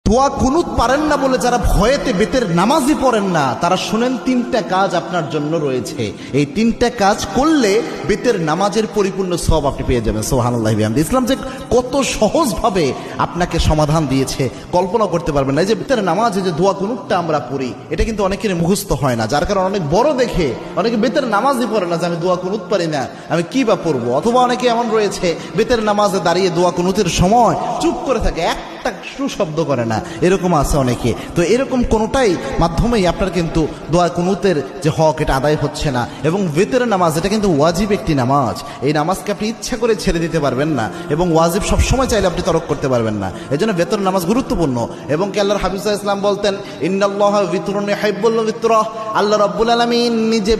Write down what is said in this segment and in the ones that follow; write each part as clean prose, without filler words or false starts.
দোয়া কুনুত পারেন না বলে যারা ভয়েতে বেতের নামাজই পড়েন না, তারা শুনেন তিনটা কাজ আপনার জন্য রয়েছে। এই তিনটা কাজ করলে বেতের নামাজের পরিপূর্ণ সওয়াব আপনি পেয়ে যাবেন। সুবহানাল্লাহি ওয়া বিহামদিহি। ইসলাম যে কত সহজভাবে আপনাকে সমাধান দিয়েছে কল্পনা করতে পারবেন না। এই যে বেতের নামাজে যে দোয়া কুনুতটা আমরা পড়ি, এটা কিন্তু অনেকের মুখস্থ হয় না, যার কারণে অনেক বড় দেখে অনেকে বেতের নামাজই পড়ে না যে আমি দোয়া কুনুত পারি না, আমি কি বা পড়বো। অথবা অনেকে এমন রয়েছে বেতের নামাজে দাঁড়িয়ে দোয়া কুনুতের সময় চুপ করে থাকে, একটা শব্দ করে না, এরকম আছে অনেকে। তো এরকম কোনোটাই মাধ্যমেই আপনার কিন্তু দোয়া কুনুতের যে হক এটা আদায় হচ্ছে না। এবং বেতের নামাজ এটা কিন্তু ওয়াজিব একটি নামাজ, এই নামাজকে আপনি ইচ্ছা করে ছেড়ে দিতে পারবেন না, এবং ওয়াজিব সবসময় চাইলে আপনি তরক করতে পারবেন না। এই জন্য বেতের নামাজ গুরুত্বপূর্ণ। এবং কি আল্লাহর হাবিব সাল্লাল্লাহু আলাইহি ওয়াসাল্লাম বলতেন, ইন্নাল্লাহা বিতরুন ইউহিব্বুল বিতরা, আল্লাহ রাব্বুল আলামিন নিজে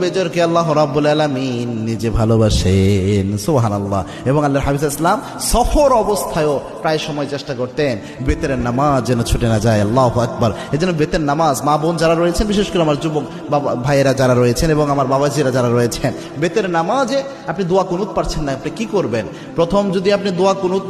বেজরকে আল্লাহ রাব্বুল আলামিন নিজে ভালোবাসেন। সুবহানাল্লাহ। এবং আল্লাহর হাবিব সাল্লাল্লাহু আলাইহি ওয়াসাল্লাম সফর অবস্থায়ও প্রায় সময় চেষ্টা করতেন বেতের নামাজ যেন ছুটে না যায়। আল্লাহু আকবার। এই জন্য বেতের নামাজ মা বোন যারা রয়েছেন, বিশেষ করে আমার যুবক বাবা ভাইয়েরা যারা রয়েছেন এবং আমার বাবাজিরা যারা রয়েছেন, বেতের নামাজে আপনি দোয়া কুনুত পারছেন না, আপনি কি করবেন? প্রথম যদি আপনি দোয়া কুনুত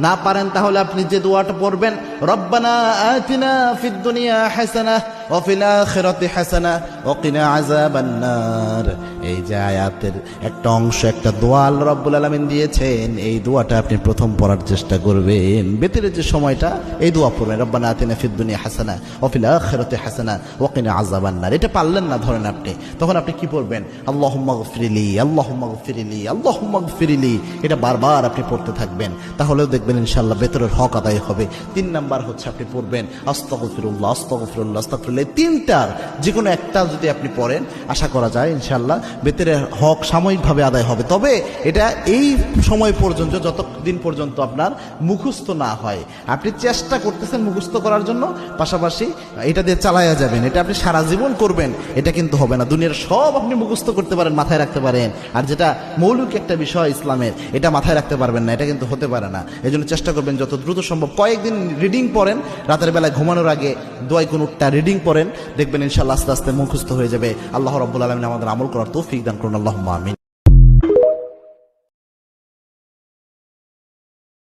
না পারেন তাহলে আপনি যে দোয়াটা পড়বেন, রব্বানা আতিনা ফিদ দুনিয়া হাসানাহ ওয়া ফিল আখিরাতি হাসানাহ ওয়া কিনা আযাবান নার। এই যে আয়াতের একটা অংশ, একটা দোয়া আল্লাহ রাব্বুল আলামিন দিয়েছেন, এই দোয়াটা আপনি প্রথম পড়ার চেষ্টা করবেন। বেতের যে সময়টা এই দোয়া পড়বেন, রব্বানা আতিনা ফিদ দুনিয়া হাসানাহ ওয়া ফিল আখিরাতি হাসানাহ ওয়া কিনা আযাবান নার। এটা পারলেন না ধরেন আপনি, তখন আপনি কি পড়বেন? আল্লাহুম্মা গফিরলি, আল্লাহুম্মা গফিরলি, আল্লাহুম্মা গফিরলি। এটা বারবার আপনি পড়তে থাকবেন, তাহলেও দেখবেন ইনশাআল্লাহ বেতরের হক আদায় হবে। 3 নাম্বার হচ্ছে আপনি পড়বেন আস্তাগফিরুল্লাহ, আস্তাগফিরুল্লাহ, আস্তাগফিরুল্লাহ। তিনটার যে কোনো একটা যদি আপনি পড়েন, আশা করা যায় ইনশাআল্লাহ বেতরের হক সাময়িকভাবে আদায় হবে। তবে এটা এই সময় পর্যন্ত, যতদিন পর্যন্ত আপনার মুখস্থ না হয়। আপনি চেষ্টা করতেছেন মুখস্থ করার জন্য, পাশাপাশি এটা দিয়ে চালায়া যাবেন। এটা আপনি সারা জীবন করবেন, এটা কিন্তু হবে না। দুনিয়ার সব আপনি মুখস্থ করতে পারেন, মাথায় রাখতে পারেন, আর যেটা মৌলিক একটা বিষয় ইসলামের, এটা মাথায় রাখতে পারবেন না, এটা কিন্তু হতে পারে না। এই জন্য চেষ্টা করবেন যত দ্রুত সম্ভব কয়েকদিন রিডিং পড়েন, রাতের বেলায় ঘুমানোর আগে দোয়া কুনুতটা রিডিং পড়েন, দেখবেন ইনশাআল্লাহ আস্তে আস্তে মুখস্থ হয়ে যাবে। আল্লাহ রাব্বুল আলামিন আমাদের আমল করার তৌফিক দান করুন। আল্লাহুম্মা আমিন।